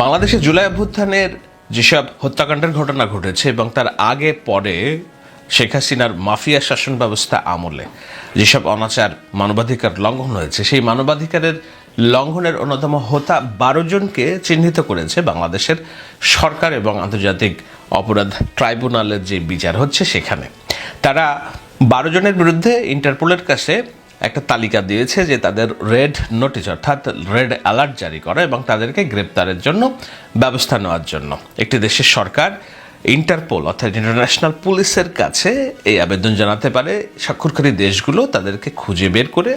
বাংলাদেশে জুলাই অভ্যুত্থানের যেসব হত্যাকাণ্ডের ঘটনা ঘটেছে এবং তার আগে পরে শেখ হাসিনার মাফিয়া শাসন ব্যবস্থা আমলে যেসব অনাচার মানবাধিকার লঙ্ঘন হয়েছে, সেই মানবাধিকারের লঙ্ঘনের অন্যতম হোতা 12 জনকে চিহ্নিত করেছে বাংলাদেশের সরকার এবং আন্তর্জাতিক অপরাধ ট্রাইব্যুনালের যে বিচার হচ্ছে সেখানে। তারা 12 জনের বিরুদ্ধে ইন্টারপোলের কাছে একটা তালিকা দিয়েছে যে তাদের রেড নোটিশ অর্থাৎ রেড অ্যালার্ট জারি করা এবং তাদেরকে গ্রেপ্তারের জন্য ব্যবস্থা নেওয়ার জন্য একটি দেশের সরকার ইন্টারপোল অর্থাৎ ইন্টারন্যাশনাল পুলিশের কাছে এই আবেদন জানাতে পারে স্বাক্ষরকারী দেশগুলো তাদেরকে খুঁজে বের করে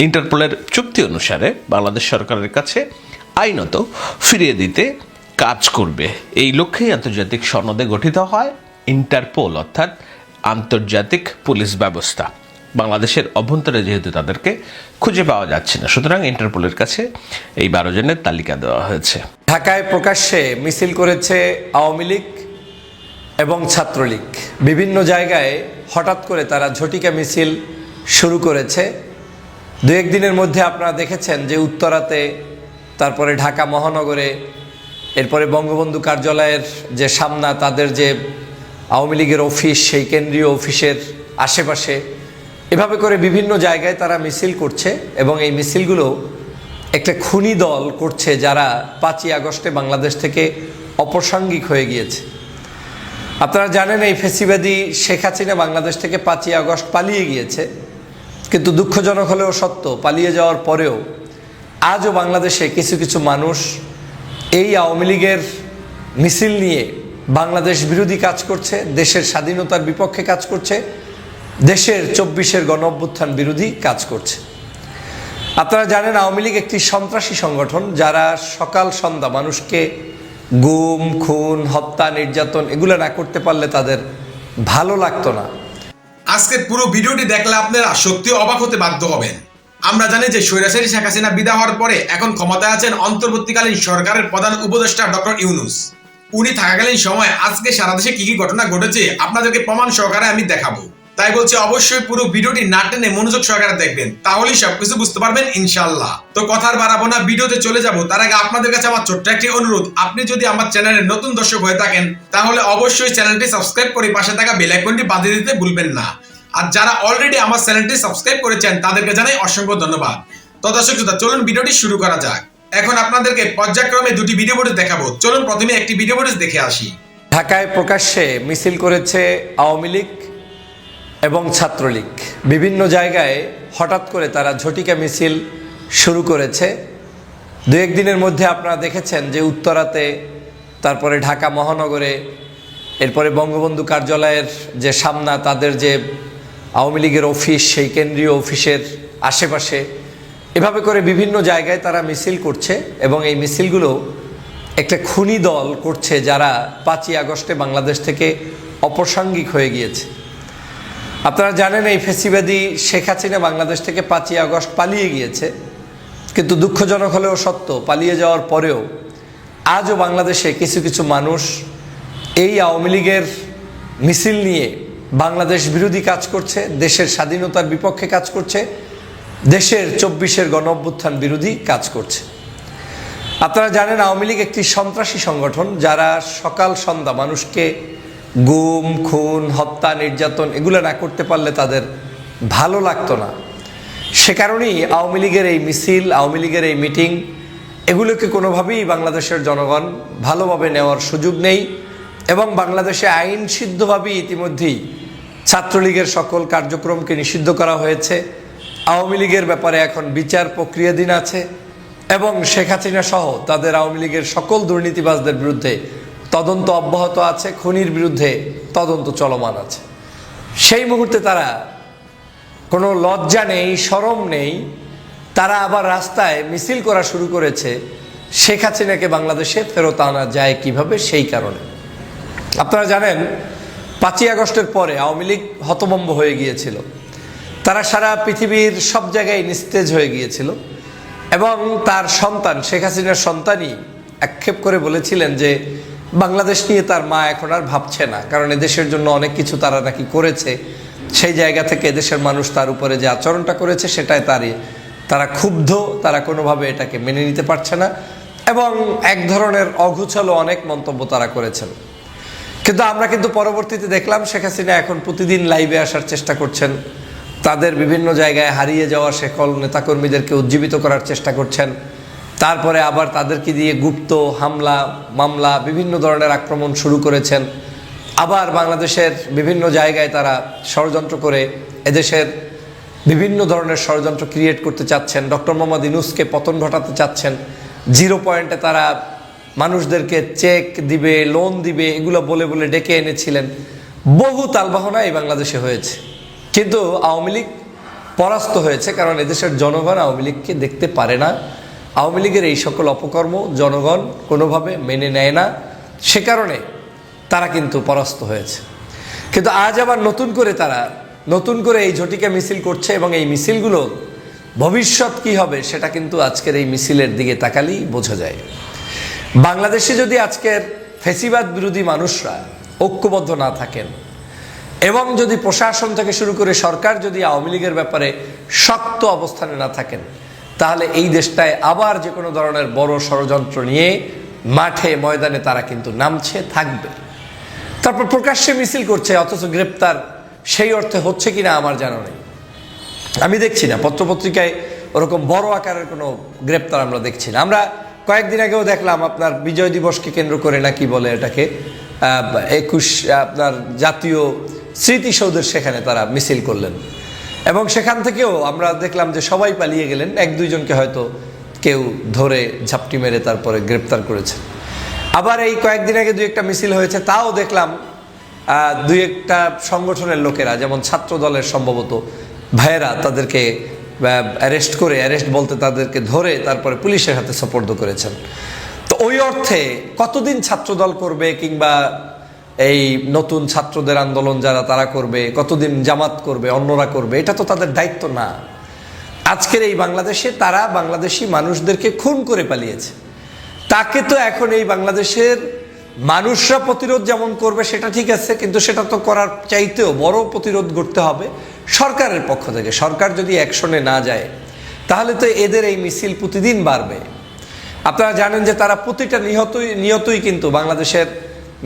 ইন্টারপোলের চুক্তি অনুসারে বাংলাদেশ সরকারের কাছে আইনত ফিরিয়ে দিতে কাজ করবে। এই লক্ষ্যেই আন্তর্জাতিক সনদে গঠিত হয় ইন্টারপোল অর্থাৎ আন্তর্জাতিক পুলিশ ব্যবস্থা। বাংলাদেশের অভ্যন্তরে যেহেতু তাদেরকে খুঁজে পাওয়া যাচ্ছে না, সুতরাং ইন্টারপোলের কাছে এই 12 জনের তালিকা দেওয়া হয়েছে। ঢাকায় প্রকাশ্যে মিছিল করেছে আওয়ামী লীগ এবং ছাত্রলীগ। বিভিন্ন জায়গায় হঠাৎ করে তারা ঝটিকা মিছিল শুরু করেছে। দু একদিনের মধ্যে আপনারা দেখেছেন যে উত্তরাতে, তারপরে ঢাকা মহানগরে, এরপরে বঙ্গবন্ধু কার্যালয়ের যে সামনা তাদের যে আওয়ামী লীগের অফিস, সেই কেন্দ্রীয় অফিসের আশেপাশে, এভাবে করে বিভিন্ন জায়গায় তারা মিছিল করছে এবং এই মিছিলগুলো একটা খুনি দল করছে যারা 5ই আগস্টে বাংলাদেশ থেকে অপ্রাসঙ্গিক হয়ে গিয়েছে। আপনারা জানেন এই ফ্যাসিবাদী শেখ হাসিনা বাংলাদেশ থেকে 5ই আগস্ট পালিয়ে গিয়েছে, কিন্তু দুঃখজনক হলেও সত্য, পালিয়ে যাওয়ার পরেও আজও বাংলাদেশে কিছু কিছু মানুষ এই আওয়ামী লীগের মিছিল নিয়ে বাংলাদেশ বিরোধী কাজ করছে, দেশের স্বাধীনতার বিপক্ষে কাজ করছে, দেশের 24-এর গণঅভ্যুত্থান বিরোধী কাজ করছে। আপনারা জানেন আওয়ামী লীগ একটি সন্ত্রাসী সংগঠন যারা সকাল সন্ধ্যা মানুষকে গুম, খুন, হত্যা, নির্যাতন এগুলো না করতে পারলে তাদের ভালো লাগতো না। আজকের পুরো ভিডিওটি দেখলে আপনারা সত্যি অবাক হতে বাধ্য হবেন। আমরা জানি যে স্বৈরাচারী শেখ হাসিনা বিদায় হওয়ার পরে এখন ক্ষমতায় আছেন অন্তর্বর্তীকালীন সরকারের প্রধান উপদেষ্টা ডক্টর ইউনূস। উনি থাকাকালীন সময় আজকে সারা দেশে কি কি ঘটনা ঘটেছে আপনাদেরকে প্রমাণ সহকারে আমি দেখাবো। তাই বলছি অবশ্যই পুরো ভিডিওটি না টেনে মনোযোগ সহকারে দেখবেন, তাহলেই সবকিছু বুঝতে পারবেন ইনশাআল্লাহ। তো কথার বাড়াবো না, ভিডিওতে চলে যাব। তার আগে আপনাদের কাছে আমার ছোট্ট একটি অনুরোধ, আপনি যদি আমার চ্যানেলের নতুন দর্শক হয়ে থাকেন তাহলে অবশ্যই চ্যানেলটি সাবস্ক্রাইব করে পাশে থাকা বেল আইকনটি বাজিয়ে দিতে ভুলবেন না। আর যারা অলরেডি আমার চ্যানেলটি সাবস্ক্রাইব করেছেন তাদেরকে জানাই অসংখ্য ধন্যবাদ। তো দর্শক শ্রোতা, চলুন ভিডিওটি শুরু করা যাক। এখন আপনাদেরকে পর্যায়ক্রমে দুটি ভিডিও ফুটেজ দেখাবো। চলুন প্রথমে একটি ভিডিও ফুটেজ দেখে আসি। ঢাকায় প্রকাশ্যে মিছিল করেছে আওয়ামী লীগ এবং ছাত্রলীগ। বিভিন্ন জায়গায় হঠাৎ করে তারা ঝটিকা মিছিল শুরু করেছে। দু একদিনের মধ্যে আপনারা দেখেছেন যে উত্তরাতে, তারপরে ঢাকা মহানগরে, এরপরে বঙ্গবন্ধু কার্যালয়ের যে সামনা তাদের যে আওয়ামী লীগের অফিস, সেই কেন্দ্রীয় অফিসের আশেপাশে, এভাবে করে বিভিন্ন জায়গায় তারা মিছিল করছে এবং এই মিছিলগুলো একটা খুনি দল করছে যারা 5ই আগস্টে বাংলাদেশ থেকে অপ্রাসঙ্গিক হয়ে গিয়েছে। আপনারা জানেন এই ফ্যাসিবাদী শেখ হাসিনা বাংলাদেশ থেকে 5ই আগস্ট পালিয়ে গিয়েছে, কিন্তু দুঃখজনক হলেও সত্য, পালিয়ে যাওয়ার পরেও আজও বাংলাদেশে কিছু কিছু মানুষ এই আওয়ামী লীগের মিছিল নিয়ে বাংলাদেশ বিরোধী কাজ করছে, দেশের স্বাধীনতার বিপক্ষে কাজ করছে, দেশের 24-এর গণঅভ্যুত্থান বিরোধী কাজ করছে। আপনারা জানেন আওয়ামী লীগ একটি সন্ত্রাসী সংগঠন যারা সকাল সন্ধ্যা মানুষকে গুম, খুন, হত্যা, নির্যাতন এগুলো না করতে পারলে তাদের ভালো লাগতো না। সে কারণেই আওয়ামী লীগের এই মিছিল, আওয়ামী লীগের এই মিটিং এগুলোকে কোনোভাবেই বাংলাদেশের জনগণ ভালোভাবে নেওয়ার সুযোগ নেই এবং বাংলাদেশে আইন সিদ্ধভাবেই ইতিমধ্যেই ছাত্রলীগের সকল কার্যক্রমকে নিষিদ্ধ করা হয়েছে। আওয়ামী লীগের ব্যাপারে এখন বিচার প্রক্রিয়াধীন আছে এবং শেখ হাসিনা সহ তাদের আওয়ামী লীগের সকল দুর্নীতিবাজদের বিরুদ্ধে তদন্ত অব্যাহত আছে, খুনির বিরুদ্ধে তদন্ত চলমান আছে। সেই মুহূর্তে তারা কোনো লজ্জা নেই, শরম নেই, তারা আবার রাস্তায় মিছিল করা শুরু করেছে শেখ হাসিনাকে বাংলাদেশে ফেরত আনা যায় কিভাবে, সেই কারণে। আপনারা জানেন 5ই আগস্টের পরে আওয়ামী লীগ হতভম্ব হয়ে গিয়েছিল, তারা সারা পৃথিবীর সব জায়গায় নিস্তেজ হয়ে গিয়েছিল এবং তার সন্তান শেখ হাসিনার সন্তানই আক্ষেপ করে বলেছিলেন যে বাংলাদেশ নিয়ে তার মা এখন আর ভাবছে না, কারণ এদেশের জন্য অনেক কিছু তারা নাকি করেছে। সেই জায়গা থেকে এদেশের মানুষ তার উপরে যে আচরণটা করেছে সেটাই তারা ক্ষুব্ধ, তারা কোনোভাবে এটাকে মেনে নিতে পারছে না। এবং এক ধরনের অঘোছালো অনেক মন্তব্য তারা করেছেন। কিন্তু আমরা কিন্তু পরবর্তীতে দেখলাম শেখ হাসিনা এখন প্রতিদিন লাইভে আসার চেষ্টা করছেন, তাদের বিভিন্ন জায়গায় হারিয়ে যাওয়া সকল নেতাকর্মীদেরকে উজ্জীবিত করার চেষ্টা করছেন, তারপরে আবার তাদেরকে দিয়ে গুপ্ত হামলা মামলা বিভিন্ন ধরনের আক্রমণ শুরু করেছেন। আবার বাংলাদেশের বিভিন্ন জায়গায় তারা ষড়যন্ত্র করে এদেশের বিভিন্ন ধরনের ষড়যন্ত্র ক্রিয়েট করতে চাচ্ছেন, ডক্টর মোহাম্মদ ইউনূসকে পতন ঘটাতে চাচ্ছেন। 0 পয়েন্টে তারা মানুষদেরকে চেক দিবে, লোন দিবে, এগুলো বলে বলে ডেকে এনেছিলেন। বহু তালবাহনা এই বাংলাদেশে হয়েছে, কিন্তু আওয়ামী লীগ পরাস্ত হয়েছে, কারণ এদেশের জনগণ আওয়ামী লীগকে দেখতে পারে না। আওয়ামী লীগের এই সকল অপকর্ম জনগণ কোনোভাবে মেনে নেয় না, সে কারণে তারা কিন্তু পরাস্ত হয়েছে। কিন্তু আজ আবার নতুন করে এই ঝটিকা মিছিল করছে, এবং এই মিছিলগুলো ভবিষ্যৎ কি হবে সেটা কিন্তু আজকের এই মিছিলের দিকে তাকালেই বোঝা যায়। বাংলাদেশে যদি আজকের ফ্যাসিবাদ বিরোধী মানুষরা ঐক্যবদ্ধ না থাকেন, এবং যদি প্রশাসন থেকে শুরু করে সরকার যদি আওয়ামী লীগের ব্যাপারে শক্ত অবস্থানে না থাকেন, তাহলে এই দেশটায় আবার যে কোনো ধরনের বড় ষড়যন্ত্র নিয়ে মাঠে ময়দানে তারা কিন্তু নামছে থাকবে। তারপর প্রকাশ্যে মিছিল করছে, অথচ গ্রেপ্তার সেই অর্থে হচ্ছে কিনা আমার জানা নেই, আমি দেখছি না। পত্রপত্রিকায় ওরকম বড় আকারের কোনো গ্রেপ্তার আমরা দেখছি না। আমরা কয়েকদিন আগেও দেখলাম আপনার বিজয় দিবসকে কেন্দ্র করে নাকি বলে এটাকে 21 আপনার জাতীয় স্মৃতিসৌধের সেখানে তারা মিছিল করলেন, এবং সেখান থেকেও আমরা দেখলাম যে সবাই পালিয়ে গেলেন, 1-2 জনকে হয়তো কেউ ধরে ঝাপটি মেরে তারপরে গ্রেপ্তার করেছে। আবার এই কয়েকদিন আগে 2-1টা মিছিল হয়েছে, তাও দেখলাম 2-1টা সংগঠনের লোকেরা, যেমন ছাত্র দলের সম্ভবত ভাইয়েরা, তাদেরকে অ্যারেস্ট বলতে তাদেরকে ধরে তারপরে পুলিশের হাতে সোপর্দ করেছেন। তো ওই অর্থে কতদিন ছাত্রদল করবে, কিংবা এই নতুন ছাত্রদের আন্দোলন যারা তারা করবে, কতদিন জামাত করবে, অন্যরা করবে, এটা তো তাদের দায়িত্ব না। আজকের এই বাংলাদেশে তারা বাংলাদেশি মানুষদেরকে খুন করে পালিয়েছে, তাকে তো এখন এই বাংলাদেশের মানুষরা প্রতিরোধ যেমন করবে সেটা ঠিক আছে, কিন্তু সেটা তো করার চাইতেও বড় প্রতিরোধ করতে হবে সরকারের পক্ষ থেকে। সরকার যদি অ্যাকশনে না যায়, তাহলে তো এদের এই মিছিল প্রতিদিন বাড়বে। আপনারা জানেন যে তারা প্রতিটা নিয়তই কিন্তু বাংলাদেশের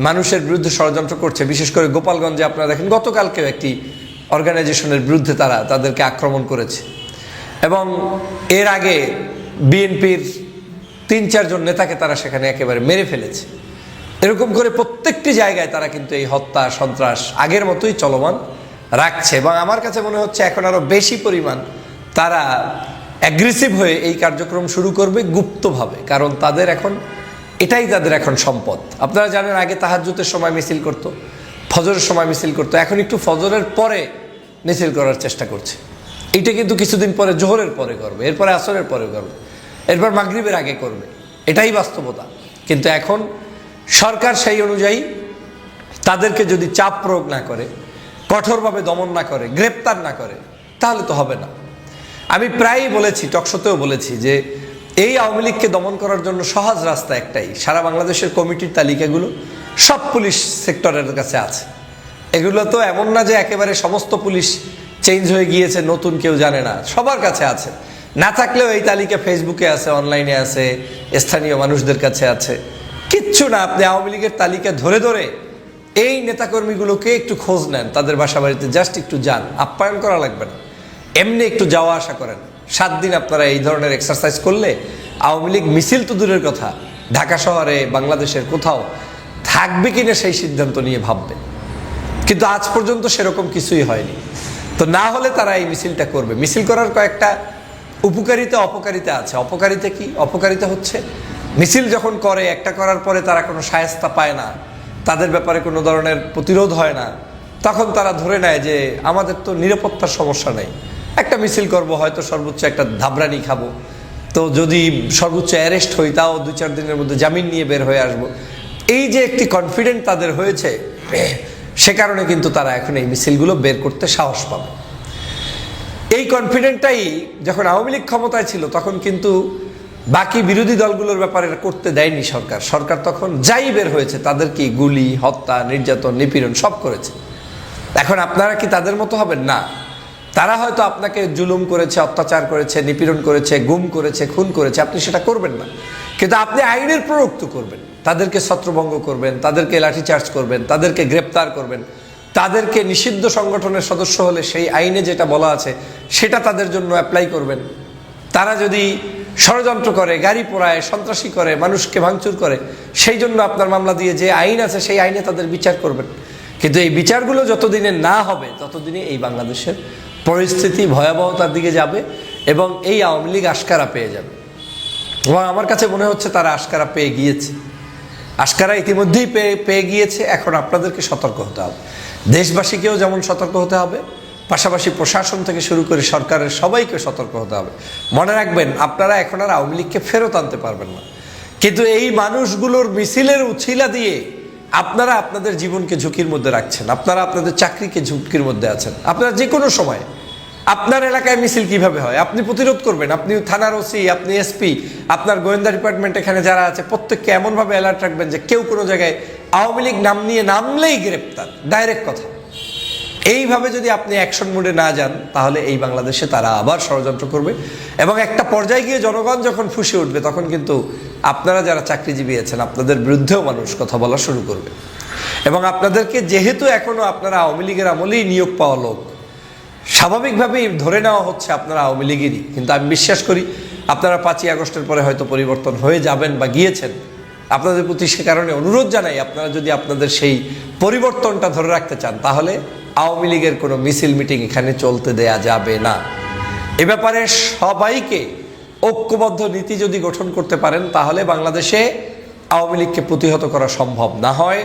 মানুষের বিরুদ্ধে ষড়যন্ত্র করছে। বিশেষ করে গোপালগঞ্জে আপনারা দেখেন গতকালকেও একটি অর্গানাইজেশনের বিরুদ্ধে তাদেরকে আক্রমণ করেছে, এবং এর আগে বিএনপির 3-4 জন নেতাকে তারা সেখানে একেবারে মেরে ফেলেছে। এরকম করে প্রত্যেকটি জায়গায় তারা কিন্তু এই হত্যা সন্ত্রাস আগের মতোই চলমান রাখছে, এবং আমার কাছে মনে হচ্ছে এখন আরো বেশি পরিমাণ তারা অ্যাগ্রেসিভ হয়ে এই কার্যক্রম শুরু করবে গুপ্তভাবে, কারণ তাদের এখন সম্পদ। আপনারা জানেন আগে তাহাজ্জুদের সময় মিছিল করত, ফজরের সময় মিছিল করত, এখন একটু ফজরের পরে মিছিল করার চেষ্টা করছে। এইটা কিন্তু কিছুদিন পরে জোহরের পরে করবে, এরপরে আসরের পরে করবে, এরপর মাগরিবের আগে করবে, এটাই বাস্তবতা। কিন্তু এখন সরকার সেই অনুযায়ী তাদেরকে যদি চাপ প্রয়োগ না করে, কঠোরভাবে দমন না করে, গ্রেপ্তার না করে, তাহলে তো হবে না। আমি প্রায়ই বলেছি, টকশোতেও বলেছি যে এই আওয়ামী লীগকে দমন করার জন্য সহজ রাস্তা একটাই, সারা বাংলাদেশের কমিটির তালিকাগুলো সব পুলিশ সেক্টরের কাছে আছে। এগুলো তো এমন না যে একেবারে সমস্ত পুলিশ চেঞ্জ হয়ে গিয়েছে, নতুন কেউ জানে না, সবার কাছে আছে। না থাকলেও এই তালিকা ফেসবুকে আছে, অনলাইনে আছে, স্থানীয় মানুষদের কাছে আছে। কিচ্ছু না, আপনি আওয়ামী লীগের তালিকা ধরে ধরে এই নেতাকর্মীগুলোকে একটু খোঁজ নেন, তাদের বাসা বাড়িতে জাস্ট একটু যান, আপ্যায়ন করা লাগবে না, এমনি একটু যাওয়া আসা করেন। 7 দিন আপনারা এই ধরনের এক্সারসাইজ করলে আওয়ামী লীগ মিছিল তো দূরের কথা, ঢাকা শহরে বাংলাদেশের কোথাও থাকবে কিনা সেই সিদ্ধান্ত নিয়ে ভাববে। কিন্তু আজ পর্যন্ত সেরকম কিছুই হয়নি। তো না হলে তারা এই মিছিলটা করবে। মিছিল করার কয়েকটা উপকারিতা অপকারিতা আছে। অপকারিতা কি? অপকারিতা হচ্ছে মিছিল যখন করে, একটা করার পরে তারা কোনো শায়েস্তা পায় না, তাদের ব্যাপারে কোনো ধরনের প্রতিরোধ হয় না, তখন তারা ধরে নেয় যে আমাদের তো নিরাপত্তার সমস্যা নেই, একটা মিছিল করব, হয়তো সর্বোচ্চ একটা ধাবরানি খাবো, তো যদি সর্বোচ্চ অ্যারেস্ট হই তাও 2-4 দিনের মধ্যে জামিন নিয়ে বের হয়ে আসব। এই যে একটি কনফিডেন্ট তাদের হয়েছে, সে কারণে কিন্তু তারা এখন এই মিছিলগুলো বের করতে সাহস পাবে। এই কনফিডেন্টটাই যখন আওয়ামী লীগ ক্ষমতায় ছিল তখন কিন্তু বাকি বিরোধী দলগুলোর ব্যাপারে করতে দেয়নি সরকার। সরকার তখন যাই বের হয়েছে তাদেরকে গুলি, হত্যা, নির্যাতন, নিপীড়ন সব করেছে। এখন আপনারা কি তাদের মতো হবেন? না। তারা হয়তো আপনাকে জুলুম করেছে, অত্যাচার করেছে, নিপীড়ন করেছে, গুম করেছে, খুন করেছে, আপনি সেটা করবেন না, কিন্তু আপনি আইনের প্রয়োগ তো করবেন। তাদেরকে ছত্রভঙ্গ করবেন, তাদেরকে লাঠিচার্জ করবেন, তাদেরকে গ্রেপ্তার করবেন, তাদেরকে নিষিদ্ধ সংগঠনের সদস্য হলে সেই আইনে যেটা বলা আছে সেটা তাদের জন্য অ্যাপ্লাই করবেন। তারা যদি ষড়যন্ত্র করে, গাড়ি পোড়ায়, সন্ত্রাসী করে, মানুষকে ভাঙচুর করে, সেই জন্য আপনার মামলা দিয়ে যে আইন আছে সেই আইনে তাদের বিচার করবেন। কিন্তু এই বিচারগুলো যতদিনে না হবে ততদিনে এই বাংলাদেশের পরিস্থিতি ভয়াবহতার দিকে যাবে এবং এই আওয়ামী লীগ আশকারা পেয়ে যাবে। এবং আমার কাছে মনে হচ্ছে তারা আশকারা পেয়ে গিয়েছে, আশকারা ইতিমধ্যেই পেয়ে গিয়েছে। এখন আপনাদেরকে সতর্ক হতে হবে, দেশবাসীকেও যেমন সতর্ক হতে হবে, পাশাপাশি প্রশাসন থেকে শুরু করে সরকারের সবাইকে সতর্ক হতে হবে। মনে রাখবেন, আপনারা এখন আর আওয়ামী লীগকে ফেরত আনতে পারবেন না, কিন্তু এই মানুষগুলোর মিছিলের উছিলা দিয়ে আপনারা আপনাদের জীবনকে ঝুঁকির মধ্যে রাখছেন, আপনারা আপনাদের চাকরিকে ঝুঁকির মধ্যে আছেন। আপনারা যে কোনো সময় আপনার এলাকায় মিছিল কিভাবে হয় আপনি প্রতিরোধ করবেন। আপনি থানার ওসি, আপনি এসপি, আপনার গোয়েন্দা ডিপার্টমেন্ট এখানে যারা আছে প্রত্যেককে এমনভাবে অ্যালার্ট রাখবেন যে কেউ কোনো জায়গায় আওয়ামী লীগ নাম নিয়ে নামলেই গ্রেপ্তার, ডাইরেক্ট কথা। এইভাবে যদি আপনি অ্যাকশন মোডে না যান তাহলে এই বাংলাদেশে তারা আবার ষড়যন্ত্র করবে এবং একটা পর্যায়ে গিয়ে জনগণ যখন ফুঁসে উঠবে তখন কিন্তু আপনারা যারা চাকরিজীবী আছেন আপনাদের বিরুদ্ধেও মানুষ কথা বলা শুরু করবে। এবং আপনাদেরকে যেহেতু এখনো আপনারা আওয়ামী লীগের আমলেই নিয়োগ পাওয়া লোক, স্বাভাবিকভাবেই ধরে নেওয়া হচ্ছে আপনারা আওয়ামী লীগেরই, কিন্তু আমি বিশ্বাস করি আপনারা 5ই আগস্টের পরে হয়তো পরিবর্তন হয়ে যাবেন বা গিয়েছেন। আপনাদের প্রতি সে কারণে অনুরোধ জানাই, আপনারা যদি আপনাদের সেই পরিবর্তনটা ধরে রাখতে চান তাহলে আওয়ামী লীগের কোনো মিছিল মিটিং এখানে চলতে দেয়া যাবে না। এ ব্যাপারে সবাইকে ঐক্যবদ্ধ নীতি যদি গঠন করতে পারেন তাহলে বাংলাদেশে আওয়ামী লীগকে প্রতিহত করা সম্ভব। না হয়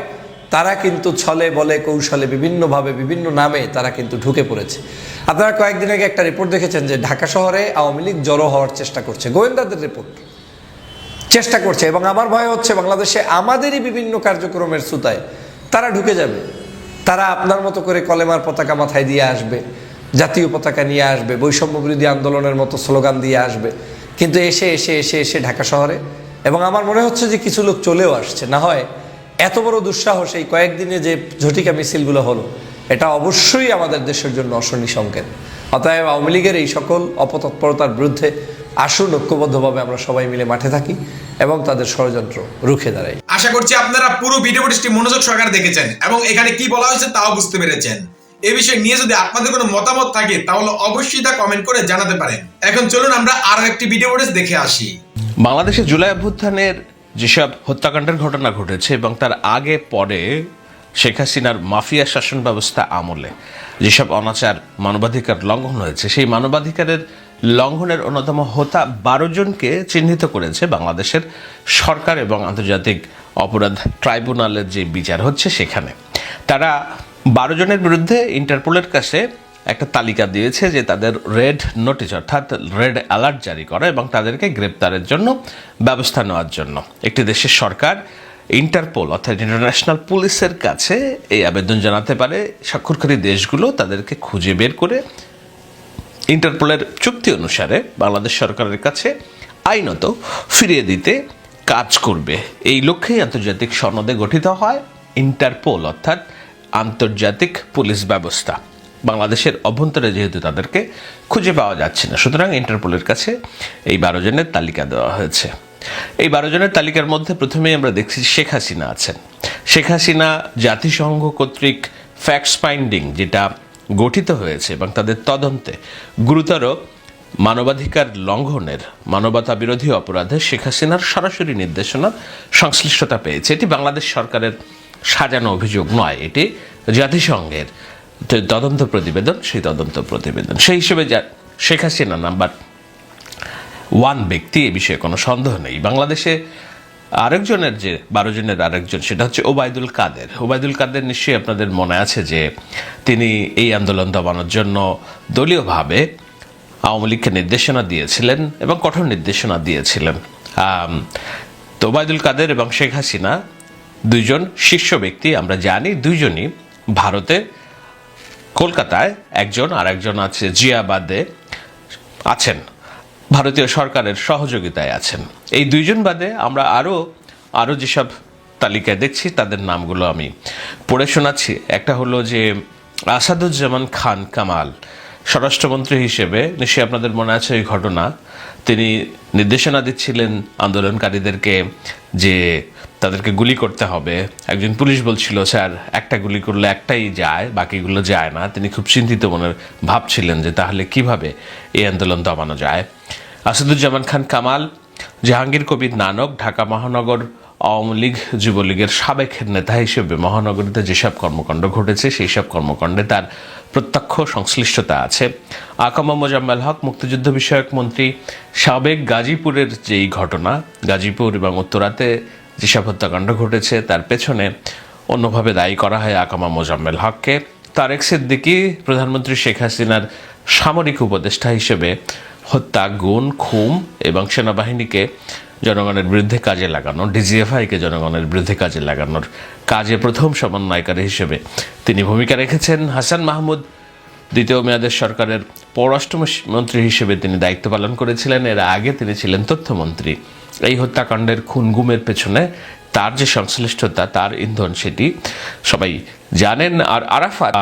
তারা কিন্তু ছলে বলে কৌশলে বিভিন্নভাবে বিভিন্ন নামে তারা কিন্তু ঢুকে পড়েছে। আপনারা কয়েকদিন আগে একটা রিপোর্ট দেখেছেন যে ঢাকা শহরে আওয়ামী লীগ জড়ো হওয়ার চেষ্টা করছে, গোয়েন্দাদের রিপোর্ট চেষ্টা করছে। এবং আমার ভয় হচ্ছে বাংলাদেশে আমাদেরই বিভিন্ন কার্যক্রমের সুতায় তারা ঢুকে যাবে। তারা আপনার মতো করে কলেমার পতাকা মাথায় দিয়ে আসবে, জাতীয় পতাকা নিয়ে আসবে, বৈষম্য বিরোধী আন্দোলনের মতো স্লোগান দিয়ে আসবে, কিন্তু এসে এসে এসে এসে ঢাকা শহরে। এবং আমার মনে হচ্ছে যে কিছু লোক চলেও আসছে। না হয় এত বড় দুঃসাহস এই কয়েকদিনে যে ঝটিকা মিছিলগুলো হলো, এটা অবশ্যই আমাদের দেশের জন্য অশনি সংকেত। অতএব আওয়ামী লীগের এই সকল অপতৎপরতার বিরুদ্ধে আসুন ঐক্যবদ্ধভাবে আমরা সবাই মিলে মাঠে থাকি এবং তাদের ষড়যন্ত্র রুখে দাঁড়াই। আশা করছি আপনারা পুরো ভিডিওটি মনোযোগ সহকারে দেখেছেন এবং এখানে কি বলা হয়েছে তাও বুঝতে পেরেছেন। এই বিষয় নিয়ে যদি আপনাদের কোনো মতামত থাকে তাহলে অবশ্যই তা কমেন্ট করে জানাতে পারেন। এখন চলুন আমরা আরো একটি ভিডিও দেখে আসি। বাংলাদেশে জুলাই অভ্যুত্থানের যেসব হত্যাকাণ্ডের ঘটনা ঘটেছে এবং তার আগে পরে শেখ হাসিনার মাফিয়া শাসন ব্যবস্থা আমলে যেসব অনাচার মানবাধিকার লঙ্ঘন হয়েছে, সেই মানবাধিকারের লঙ্ঘনের অন্যতম হোতা 12 জনকে চিহ্নিত করেছে বাংলাদেশের সরকার এবং আন্তর্জাতিক অপরাধ ট্রাইব্যুনালের যে বিচার হচ্ছে সেখানে। তারা 12 জনের বিরুদ্ধে ইন্টারপোলের কাছে একটা তালিকা দিয়েছে যে তাদের রেড নোটিশ অর্থাৎ রেড অ্যালার্ট জারি করা এবং তাদেরকে গ্রেপ্তারের জন্য ব্যবস্থা নেওয়ার জন্য। একটি দেশের সরকার ইন্টারপোল অর্থাৎ ইন্টারন্যাশনাল পুলিশের কাছে এই আবেদন জানাতে পারে, স্বাক্ষরকারী দেশগুলো তাদেরকে খুঁজে বের করে ইন্টারপোলের চুক্তি অনুসারে বাংলাদেশ সরকারের কাছে আইনত ফিরিয়ে দিতে কাজ করবে। এই লক্ষ্যেই আন্তর্জাতিক সনদে গঠিত হয় ইন্টারপোল অর্থাৎ আন্তর্জাতিক পুলিশ ব্যবস্থা। বাংলাদেশের অভ্যন্তরে যেহেতু তাদেরকে খুঁজে পাওয়া যাচ্ছে না, সুতরাং ইন্টারপোলের কাছে এই 12 জনের তালিকা দেওয়া হয়েছে। এই 12 জনের তালিকার মধ্যে প্রথমেই আমরা দেখছি শেখ হাসিনা আছেন। শেখ হাসিনা জাতিসংঘ কর্তৃক ফ্যাক্টস ফাইন্ডিং যেটা গঠিত হয়েছে এবং তাদের তদন্তে গুরুতর মানবাধিকার লঙ্ঘনের, মানবতা বিরোধী অপরাধে শেখ হাসিনার সরাসরি নির্দেশনার সংশ্লিষ্টতা পেয়েছে। এটি বাংলাদেশ সরকারের সাজানো অভিযোগ নয়, এটি জাতিসংঘের তদন্ত প্রতিবেদন। সেই তদন্ত প্রতিবেদন সেই হিসেবে শেখ হাসিনা নাম্বার 1 ব্যক্তি, এ বিষয়ে কোনো সন্দেহ নেই। বাংলাদেশে আরেকজনের যে 12 জনের আরেকজন, সেটা হচ্ছে ওবায়দুল কাদের। ওবায়দুল কাদের নিশ্চয়ই আপনাদের মনে আছে যে তিনি এই আন্দোলন দমানোর জন্য দলীয়ভাবে আওয়ামী লীগকে নির্দেশনা দিয়েছিলেন এবং কঠোর নির্দেশনা দিয়েছিলেন। তো ওবায়দুল কাদের এবং শেখ হাসিনা 2 জন শীর্ষ ব্যক্তি। আমরা জানি 2 জনই ভারতে কলকাতায় একজন, আর একজন আছে জিয়াবাদে আছেন, ভারতীয় সরকারের সহযোগিতায় আছেন। এই 2 জন বাদে আমরা আরও যেসব তালিকায় দেখছি তাদের নামগুলো আমি পড়ে শোনাচ্ছি। একটা হলো যে আসাদুজ্জামান খান কামাল, স্বরাষ্ট্রমন্ত্রী হিসেবে নিশ্চয়ই আপনাদের মনে আছে এই ঘটনা, তিনি নির্দেশনা দিচ্ছিলেন আন্দোলনকারীদেরকে যে তাদেরকে গুলি করতে হবে। একজন পুলিশ বলছিল, স্যার একটা গুলি করলে একটাই যায়, বাকিগুলো যায় না। তিনি খুব চিন্তিত মনের ভাবছিলেন যে তাহলে কিভাবে এই আন্দোলন দমানো যায়। আসাদুজ্জামান খান কামাল, জাহাঙ্গীর কবির নানক ঢাকা মহানগর আওয়ামী লীগ যুবলীগের সাবেক নেতা হিসেবে মহানগরীতে যেসব কর্মকাণ্ড ঘটেছে সেই সব কর্মকাণ্ডে তার প্রত্যক্ষ সংশ্লিষ্টতা আছে। আকামা মোজাম্মেল হক, মুক্তিযুদ্ধ বিষয়ক মন্ত্রী, সাবেক গাজীপুরের যেই ঘটনা, গাজীপুর এবং উত্তরাতে যেসব হত্যাকাণ্ড ঘটেছে তার পেছনে অন্যভাবে দায়ী করা হয় আকামা মোজাম্মেল হককে। তারেক সিদ্দিকী, প্রধানমন্ত্রী শেখ হাসিনার সামরিক উপদেষ্টা হিসেবে হত্যা, গুম, খুন এবং সেনাবাহিনীকে জনগণের বিরুদ্ধে কাজে লাগানো, ডিজিএফআইকে জনগণের বিরুদ্ধে কাজে লাগানোর কাজে প্রথম সমন্বয়কারী হিসেবে তিনি ভূমিকা রেখেছেন। হাসান মাহমুদ, দ্বিতীয় মেয়াদের সরকারের পররাষ্ট্রমন্ত্রী হিসেবে তিনি দায়িত্ব পালন করেছিলেন। এর আগে তিনি ছিলেন তথ্যমন্ত্রী। এই হত্যাকাণ্ডের খুন গুমের পেছনে তার যে সংশ্লিষ্টতা, তার ইন্ধন, সেটি সবাই জানেন। আর আরাফাত,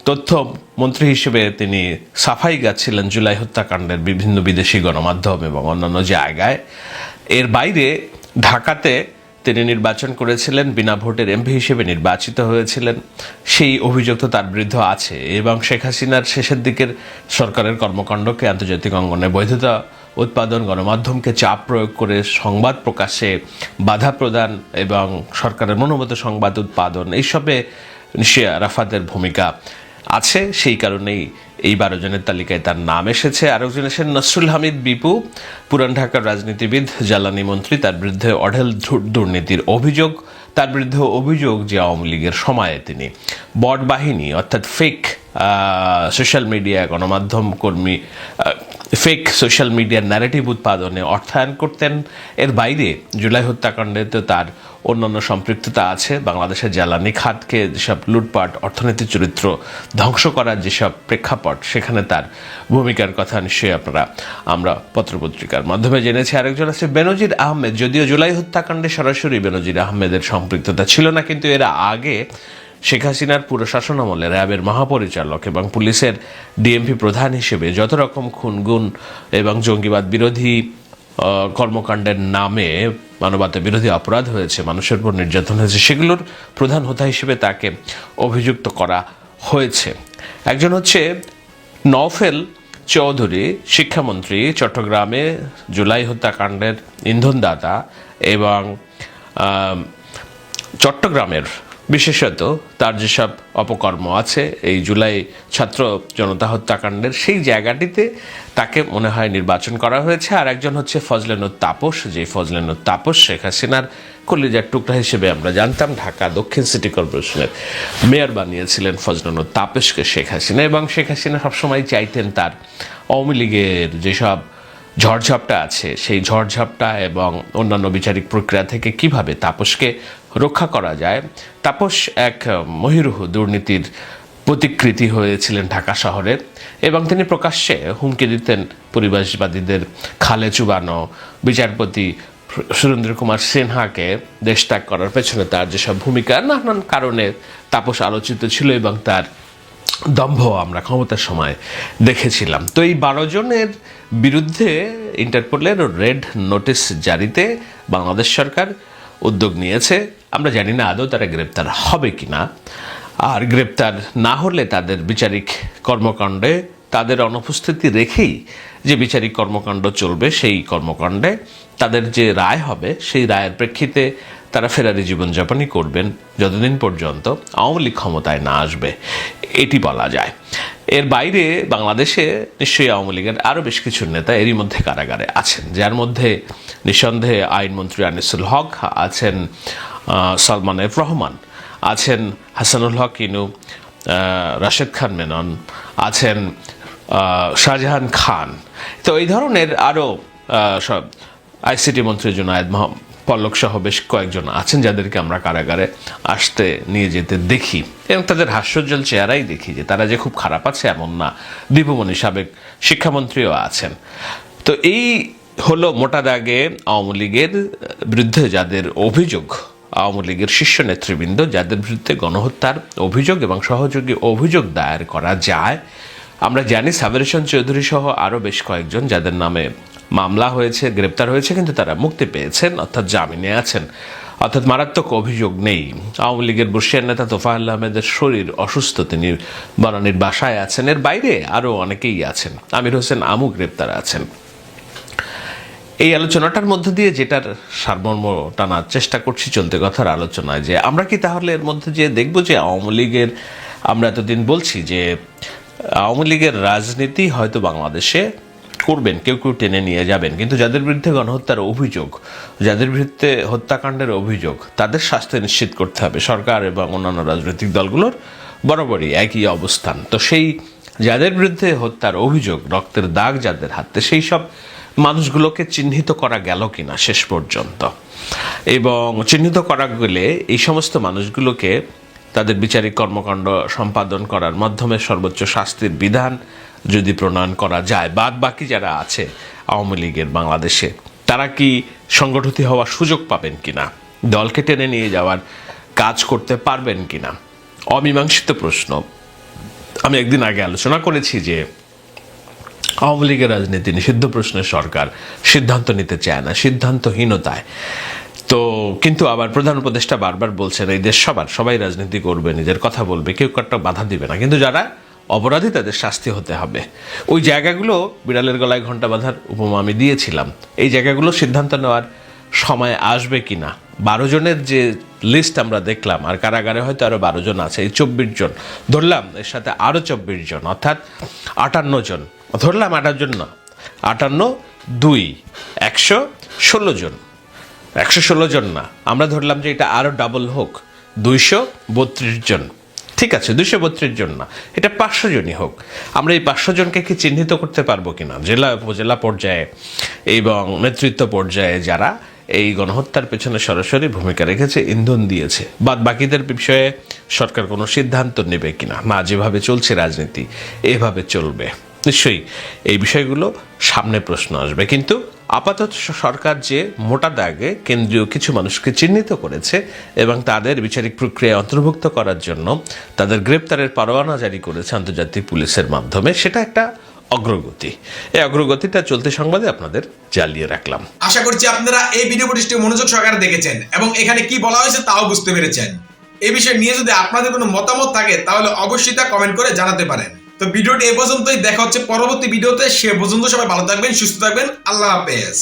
তথ্যমন্ত্রী হিসেবে তিনি সাফাই গাচ্ছিলেন জুলাই হত্যাকাণ্ডের বিভিন্ন বিদেশি গণমাধ্যম এবং অন্যান্য জায়গায়। এর বাইরে ঢাকাতে তিনি নির্বাচন করেছিলেন, বিনা ভোটের এমপি হিসেবে নির্বাচিত হয়েছিলেন। সেই অভিযোগ তো তার বিরুদ্ধে আছে এবং শেখ হাসিনার শেষের দিকের সরকারের কর্মকাণ্ডকে আন্তর্জাতিক অঙ্গনে বৈধতা উৎপাদন, গণমাধ্যমকে চাপ প্রয়োগ করে সংবাদ প্রকাশে বাধা প্রদান এবং সরকারের মনোমত সংবাদ উৎপাদন, এইসবে নিশ্চয়ই আরাফাতের ভূমিকা আছে। সেই কারণেই এই 12 জনের তালিকায় তার নাম এসেছে। আরেকজন এসেছেন নসরুল হামিদ বিপু, পুরান ঢাকার রাজনীতিবিদ, জ্বালানি মন্ত্রী। তার বিরুদ্ধে অঢেল দুর্নীতির অভিযোগ। তার বিরুদ্ধে অভিযোগ যে আওয়ামী লীগের সময়ে তিনি বট বাহিনী অর্থাৎ ফেক সোশ্যাল মিডিয়া গণমাধ্যম কর্মী, ফেক সোশ্যাল মিডিয়ার ন্যারেটিভ উৎপাদনে অর্থায়ন করতেন। এর বাইরে জুলাই হত্যাকাণ্ডে তো তার অন্যান্য সম্পৃক্ততা আছে। বাংলাদেশের জ্বালানি খাতকে যেসব লুটপাট, অর্থনৈতিক চরিত্র ধ্বংস করার যেসব প্রেক্ষাপট, সেখানে তার ভূমিকার কথা নিশ্চয়ই আমরা পত্রপত্রিকার মাধ্যমে জেনেছি। আরেকজন আছে বেনজির আহমেদ। যদিও জুলাই হত্যাকাণ্ডে সরাসরি বেনজির আহমেদের সম্পৃক্ততা ছিল না, কিন্তু এর আগে শেখ হাসিনার পুরো শাসন আমলে র্যাবের মহাপরিচালক এবং পুলিশের ডিএমপি প্রধান হিসেবে যত রকম খুনগুন এবং জঙ্গিবাদ বিরোধী কর্মকাণ্ডের নামে মানবতা বিরোধী অপরাধ হয়েছে, মানুষের উপর নির্যাতন হয়েছে, সেগুলোর প্রধান হোতা হিসেবে তাকে অভিযুক্ত করা হয়েছে। একজন হচ্ছে নওফেল চৌধুরী, শিক্ষামন্ত্রী, চট্টগ্রামে জুলাই হত্যাকাণ্ডের ইন্ধনদাতা এবং চট্টগ্রামের বিশেষত তার যেসব অপকর্ম আছে এই জুলাই ছাত্র জনতা হত্যাকাণ্ডের, সেই জায়গাটিতে তাকে মনে হয় নির্বাচন করা হয়েছে। আর একজন হচ্ছে ফজলেনুর তাপস, যে ফজলেনুর তাপস শেখ হাসিনার কলিজার টুকরা হিসেবে আমরা জানতাম। ঢাকা দক্ষিণ সিটি কর্পোরেশনের মেয়র বানিয়েছিলেন ফজলেনুর তাপসকে শেখ হাসিনা, এবং শেখ হাসিনা সবসময় চাইতেন তার আওয়ামী লীগের যেসব ঝড়ঝাপটা আছে সেই ঝড়ঝাপটা এবং অন্যান্য বিচারিক প্রক্রিয়া থেকে কিভাবে তাপসকে রক্ষা করা যায়। তাপস এক মহিরুহ দুর্নীতির প্রতিকৃতি হয়েছিলেন ঢাকা শহরে এবং তিনি প্রকাশ্যে হুমকি দিতেন পরিবেশবাদীদের খালে চুবানো, বিচারপতি সুরেন্দ্র কুমার সিনহাকে দেশ ত্যাগ করার পেছনে তার যেসব ভূমিকা, নানান কারণে তাপস আলোচিত ছিল এবং তার দম্ভ আমরা ক্ষমতার সময় দেখেছিলাম। তো এই 12 জনের বিরুদ্ধে ইন্টারপোলের রেড নোটিশ জারিতে বাংলাদেশ সরকার উদ্যোগ নিয়েছে। আমরা জানি না আদৌ তারা গ্রেপ্তার হবে কিনা, আর গ্রেপ্তার না হলে তাদের বিচারিক কর্মকাণ্ডে তাদের অনুপস্থিতি রেখেই যে বিচারিক কর্মকাণ্ড চলবে, সেই কর্মকাণ্ডে তাদের যে রায় হবে সেই রায়ের প্রেক্ষিতে তারা ফেরারি জীবনযাপনই করবেন যতদিন পর্যন্ত আওয়ামী লীগ ক্ষমতায় না আসবে, এটি বলা যায়। এর বাইরে বাংলাদেশে নিশ্চয়ই আওয়ামী লীগের আরও বেশ কিছু নেতা এরই মধ্যে কারাগারে আছেন, যার মধ্যে নিঃসন্দেহে আইনমন্ত্রী আনিসুল হক আছেন, সালমান এফ রহমান আছেন, হাসানুল হক ইনু, রাশেদ খান মেনন আছেন, শাহজাহান খান। তো এই ধরনের আরও সব আইসিটি মন্ত্রী জুনায়েদ পল্লক সহ বেশ কয়েকজন আছেন যাদেরকে আমরা কারাগারে আসতে নিয়ে যেতে দেখি এবং তাদের হাস্যোজ্জ্বল চেহারাই দেখি যে তারা যে খুব খারাপ আছে এমন না। দীপুমণি সাবেক শিক্ষামন্ত্রীও আছেন। তো এই হলো মোটা দাগে আওয়ামী লীগের বিরুদ্ধে যাদের অভিযোগ, আওয়ামী লীগের শীর্ষ নেতৃবৃন্দ যাদের বিরুদ্ধে গণহত্যার অভিযোগ এবং সহযোগী অভিযোগ দায়ের করা যায় আমরা জানি সাবের হোসেন চৌধুরী সহ আরও বেশ কয়েকজন যাদের নামে মামলা হয়েছে, গ্রেপ্তার হয়েছে, কিন্তু তারা মুক্তি পেয়েছেন, অর্থাৎ জামিনে আছেন, অর্থাৎ মারাত্মক অভিযোগ নেই। আওয়ামী লীগের বর্ষিয়ান নেতা তোফায়েল আহমেদের শরীর অসুস্থ, তিনি বনানীর বাসায় আছেন। এর বাইরে আরও অনেকেই আছেন। আমির হোসেন আমু গ্রেপ্তার আছেন। এই আলোচনাটার মধ্যে দিয়ে যেটার সারমর্ম টানার চেষ্টা করছি চলতে কথার আলোচনায়, যে আমরা কি তাহলে এর মধ্যে যে দেখব যে আওয়ামী লীগের, আমরা এতদিন বলছি যে আওয়ামী লীগের রাজনীতি হয়তো বাংলাদেশে করবেন, কেউ কেউ টেনে নিয়ে যাবেন, কিন্তু যাদের বিরুদ্ধে গণহত্যার অভিযোগ, যাদের বিরুদ্ধে হত্যাকাণ্ডের অভিযোগ, তাদের শাস্তি নিশ্চিত করতে হবে। সরকার এবং অন্যান্য রাজনৈতিক দলগুলোর বরাবরই একই অবস্থান। তো সেই যাদের বিরুদ্ধে হত্যার অভিযোগ, রক্তের দাগ যাদের হাতে, সেই সব মানুষগুলোকে চিহ্নিত করা গেল কিনা শেষ পর্যন্ত, এবং চিহ্নিত করা গেলে এই সমস্ত মানুষগুলোকে তাদের বিচারিক কর্মকাণ্ড সম্পাদন করার মাধ্যমে সর্বোচ্চ শাস্তির বিধান যদি প্রণয়ন করা যায়, বাদ বাকি যারা আছে আওয়ামী লীগের বাংলাদেশে, তারা কি সংগঠিত হওয়ার সুযোগ পাবেন কিনা, দলকে টেনে নিয়ে যাওয়ার কাজ করতে পারবেন কিনা, অমীমাংসিত প্রশ্ন। আমি একদিন আগে আলোচনা করেছি যে আওয়ামী লীগের রাজনীতি নিষিদ্ধ প্রশ্নে সরকার সিদ্ধান্ত নিতে চায় না, সিদ্ধান্তহীনতায়। তো কিন্তু আবার প্রধান উপদেষ্টা বারবার বলছেন এই দেশ সবাই রাজনীতি করবে, নিজের কথা বলবে, কেউ কারটা বাধা দিবে না, কিন্তু যারা অপরাধী তাদের শাস্তি হতে হবে। ওই জায়গাগুলো বিড়ালের গলায় ঘন্টা বাঁধার উপমা আমি দিয়েছিলাম। এই জায়গাগুলো সিদ্ধান্ত নেওয়ার সময় আসবে কিনা। 12 জনের যে লিস্ট আমরা দেখলাম, আর কারাগারে হয়তো আরও 12 জন আছে, এই 24 জন ধরলাম, এর সাথে আরও 24 জন, অর্থাৎ 58 জন, ধরলাম 58 জন না, 58 2 116 জন, 116 জন না, আমরা ধরলাম যে এটা আরও ডাবল হোক, 232 জন। ঠিক আছে, 232 জন না, এটা 500 জনই হোক। আমরা এই 500 জনকে কি চিহ্নিত করতে পারবো কিনা, জেলা উপজেলা পর্যায়ে এবং নেতৃত্ব পর্যায়ে যারা এই গণহত্যার পেছনে সরাসরি ভূমিকা রেখেছে, ইন্ধন দিয়েছে। বাদ বাকিদের বিষয়ে সরকার কোনো সিদ্ধান্ত নেবে কিনা, না যেভাবে চলছে রাজনীতি এভাবে চলবে, নিশ্চয়ই এই বিষয়গুলো সামনে প্রশ্ন আসবে। কিন্তু আপাতত সরকার যে মোটা দাগে কেন্দ্রীয় কিছু মানুষকে চিহ্নিত করেছে এবং তাদের বিচারিক প্রক্রিয়ায় অন্তর্ভুক্ত করার জন্য তাদের গ্রেপ্তারের পরোয়ানা জারি করেছে আন্তর্জাতিক পুলিশের মাধ্যমে, সেটা একটা অগ্রগতি। এই অগ্রগতিটা চলতি সংবাদে আপনাদের জালিয়ে রাখলাম। আশা করছি আপনারা এই ভিডিও ফুটেজটি মনোযোগ সহকারে দেখেছেন এবং এখানে কি বলা হয়েছে তাও বুঝতে পেরেছেন। এই বিষয় নিয়ে যদি আপনাদের কোনো মতামত থাকে তাহলে অবশ্যই তা কমেন্ট করে জানাতে পারেন। তো ভিডিওটি এই পর্যন্তই, দেখা হচ্ছে পরবর্তী ভিডিওতে। সে পর্যন্ত সবাই ভালো থাকবেন, সুস্থ থাকবেন, আল্লাহ হাফেজ।